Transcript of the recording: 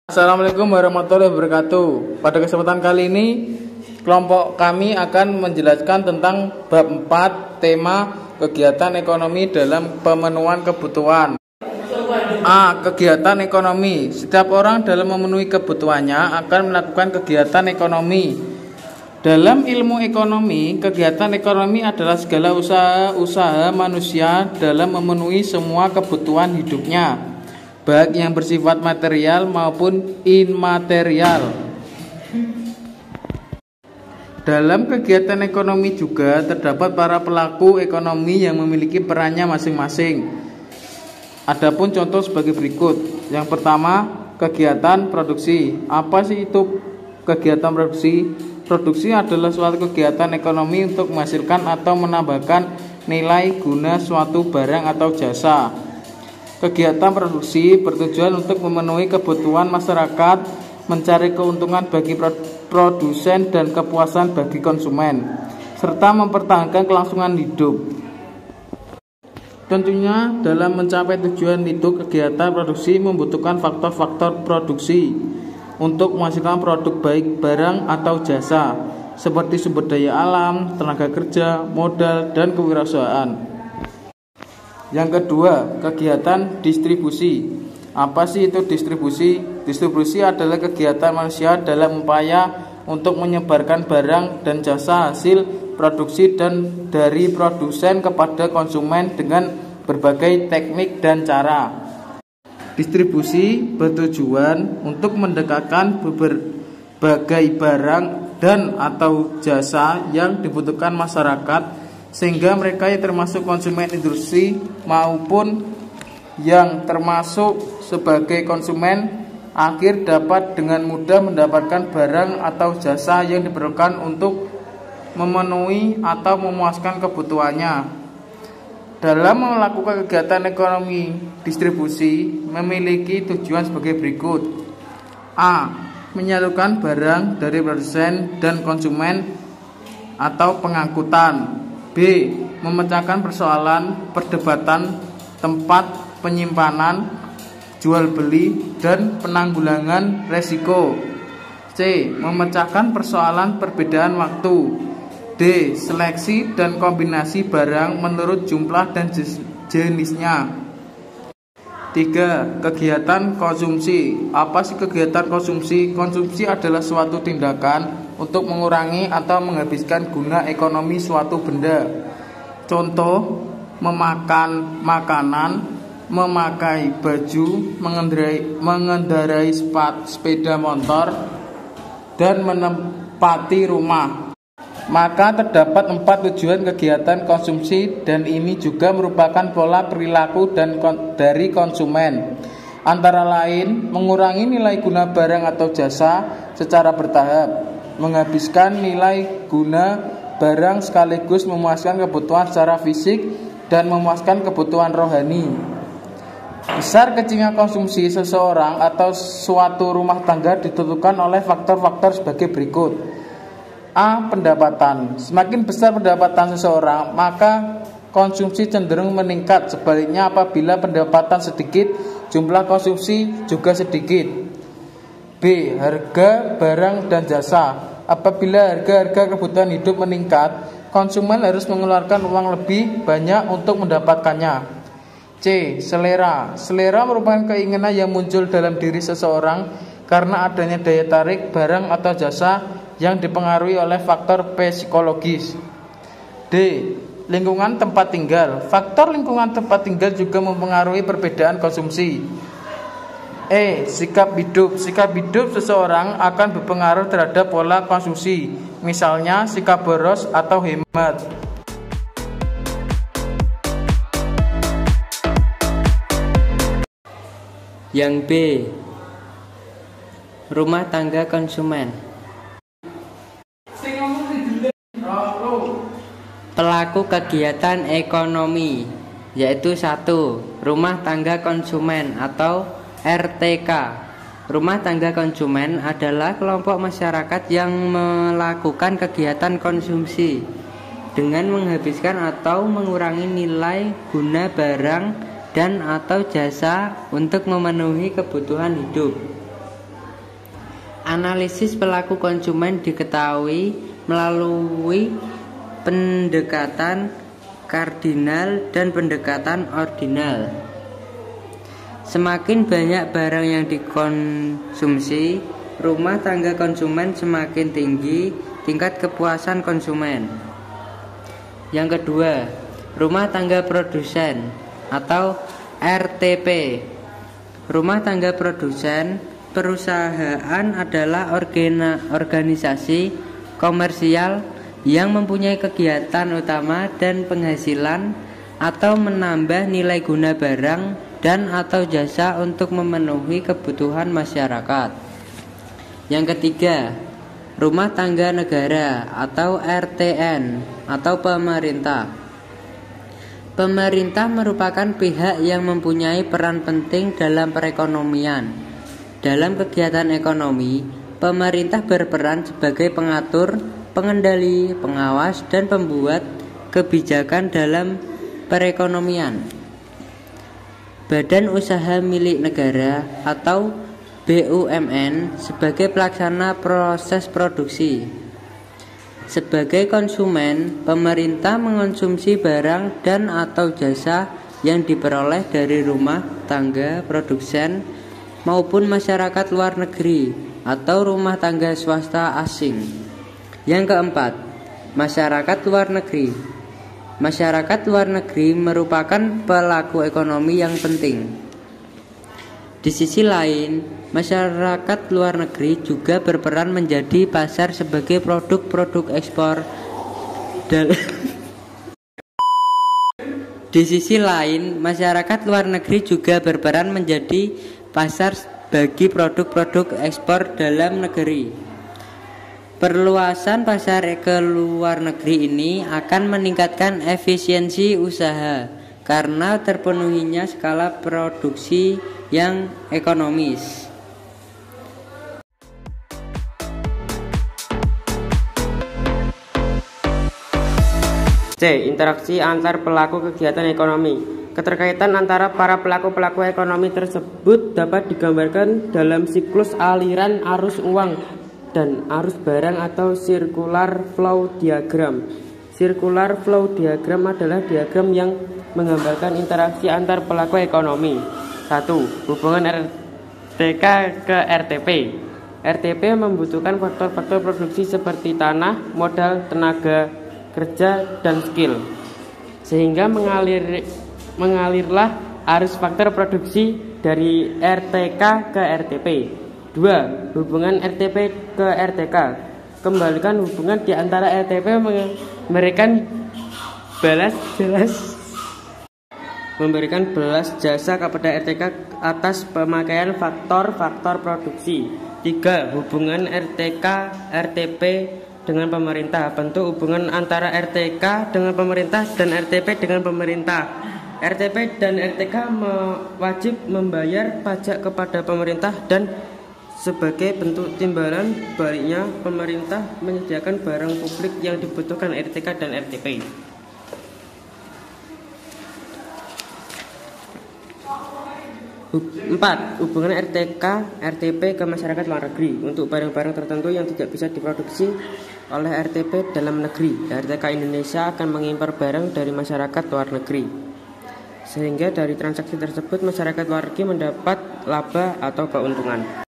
Assalamualaikum warahmatullahi wabarakatuh. Pada kesempatan kali ini, kelompok kami akan menjelaskan tentang bab 4 tema kegiatan ekonomi dalam pemenuhan kebutuhan. A. Kegiatan ekonomi. Setiap orang dalam memenuhi kebutuhannya akan melakukan kegiatan ekonomi. Dalam ilmu ekonomi, kegiatan ekonomi adalah segala usaha manusia dalam memenuhi semua kebutuhan hidupnya, baik yang bersifat material maupun imaterial. Dalam kegiatan ekonomi juga terdapat para pelaku ekonomi yang memiliki perannya masing-masing. Adapun contoh sebagai berikut. Yang pertama, kegiatan produksi. Apa sih itu kegiatan produksi? Produksi adalah suatu kegiatan ekonomi untuk menghasilkan atau menambahkan nilai guna suatu barang atau jasa. Kegiatan produksi bertujuan untuk memenuhi kebutuhan masyarakat, mencari keuntungan bagi produsen dan kepuasan bagi konsumen, serta mempertahankan kelangsungan hidup. Tentunya dalam mencapai tujuan itu, kegiatan produksi membutuhkan faktor-faktor produksi untuk menghasilkan produk baik barang atau jasa, seperti sumber daya alam, tenaga kerja, modal, dan kewirausahaan. Yang kedua, kegiatan distribusi. Apa sih itu distribusi? Distribusi adalah kegiatan manusia dalam upaya untuk menyebarkan barang dan jasa hasil produksi dan dari produsen kepada konsumen dengan berbagai teknik dan cara. Distribusi bertujuan untuk mendekatkan berbagai barang dan atau jasa yang dibutuhkan masyarakat, sehingga mereka yang termasuk konsumen industri maupun yang termasuk sebagai konsumen akhir dapat dengan mudah mendapatkan barang atau jasa yang diperlukan untuk memenuhi atau memuaskan kebutuhannya. Dalam melakukan kegiatan ekonomi distribusi memiliki tujuan sebagai berikut. A. Menyatukan barang dari produsen dan konsumen atau pengangkutan. B. Memecahkan persoalan perdebatan tempat penyimpanan, jual beli, dan penanggulangan resiko. C. Memecahkan persoalan perbedaan waktu. D. Seleksi dan kombinasi barang menurut jumlah dan jenisnya. 3. Kegiatan konsumsi. Apa sih kegiatan konsumsi? Konsumsi adalah suatu tindakan untuk mengurangi atau menghabiskan guna ekonomi suatu benda. Contoh, memakan makanan, memakai baju, mengendarai sepeda motor, dan menempati rumah. Maka terdapat 4 tujuan kegiatan konsumsi, dan ini juga merupakan pola perilaku dari konsumen. Antara lain, mengurangi nilai guna barang atau jasa secara bertahap, menghabiskan nilai guna barang sekaligus memuaskan kebutuhan secara fisik dan memuaskan kebutuhan rohani. Besar kecilnya konsumsi seseorang atau suatu rumah tangga ditentukan oleh faktor-faktor sebagai berikut. A. Pendapatan. Semakin besar pendapatan seseorang, maka konsumsi cenderung meningkat. Sebaliknya, apabila pendapatan sedikit, jumlah konsumsi juga sedikit. B. Harga barang dan jasa. Apabila harga kebutuhan hidup meningkat, konsumen harus mengeluarkan uang lebih banyak untuk mendapatkannya. C. Selera. Selera merupakan keinginan yang muncul dalam diri seseorang karena adanya daya tarik barang atau jasa yang dipengaruhi oleh faktor psikologis. D. Lingkungan tempat tinggal. Faktor lingkungan tempat tinggal juga mempengaruhi perbedaan konsumsi. E. Sikap hidup. Sikap hidup seseorang akan berpengaruh terhadap pola konsumsi, misalnya sikap boros atau hemat. Yang B. Rumah tangga konsumen. Pelaku kegiatan ekonomi, yaitu 1. Rumah tangga konsumen atau RTK. Rumah tangga konsumen adalah kelompok masyarakat yang melakukan kegiatan konsumsi dengan menghabiskan atau mengurangi nilai guna barang dan atau jasa untuk memenuhi kebutuhan hidup. Analisis pelaku konsumen diketahui melalui pendekatan kardinal dan pendekatan ordinal. Semakin banyak barang yang dikonsumsi rumah tangga konsumen, semakin tinggi tingkat kepuasan konsumen. Yang kedua, rumah tangga produsen atau RTP. Rumah tangga produsen perusahaan adalah organisasi komersial yang mempunyai kegiatan utama dan penghasilan atau menambah nilai guna barang dan atau jasa untuk memenuhi kebutuhan masyarakat. Yang ketiga, rumah tangga negara atau RTN atau pemerintah. Pemerintah merupakan pihak yang mempunyai peran penting dalam perekonomian. Dalam kegiatan ekonomi, pemerintah berperan sebagai pengatur, pengendali, pengawas, dan pembuat kebijakan dalam perekonomian. Badan usaha milik negara atau BUMN sebagai pelaksana proses produksi. Sebagai konsumen, pemerintah mengonsumsi barang dan atau jasa yang diperoleh dari rumah tangga produsen maupun masyarakat luar negeri atau rumah tangga swasta asing. Yang keempat, masyarakat luar negeri. Masyarakat luar negeri merupakan pelaku ekonomi yang penting. Di sisi lain, masyarakat luar negeri juga berperan menjadi pasar sebagai produk-produk ekspor. Di sisi lain, masyarakat luar negeri juga berperan menjadi pasar bagi produk-produk ekspor dalam negeri. Perluasan pasar ke luar negeri ini akan meningkatkan efisiensi usaha karena terpenuhinya skala produksi yang ekonomis. C. Interaksi antar pelaku kegiatan ekonomi. Keterkaitan antara para pelaku-pelaku ekonomi tersebut dapat digambarkan dalam siklus aliran arus uang dan arus barang atau circular flow diagram. Circular flow diagram adalah diagram yang menggambarkan interaksi antar pelaku ekonomi. 1. Hubungan RTK ke RTP. RTP membutuhkan faktor-faktor produksi seperti tanah, modal, tenaga kerja, dan skill, sehingga mengalirlah arus faktor produksi dari RTK ke RTP. 2. Hubungan RTP ke RTK. Kembalikan hubungan di antara RTP memberikan belas jasa kepada RTK atas pemakaian faktor-faktor produksi. 3. Hubungan RTK RTP dengan pemerintah. Bentuk hubungan antara RTK dengan pemerintah dan RTP dengan pemerintah. RTP dan RTK wajib membayar pajak kepada pemerintah dan sebagai bentuk timbalan baliknya pemerintah menyediakan barang publik yang dibutuhkan RTK dan RTP. 4. Hubungan RTK RTP ke masyarakat luar negeri. Untuk barang-barang tertentu yang tidak bisa diproduksi oleh RTP dalam negeri, RTK Indonesia akan mengimpor barang dari masyarakat luar negeri, sehingga dari transaksi tersebut masyarakat luar negeri mendapat laba atau keuntungan.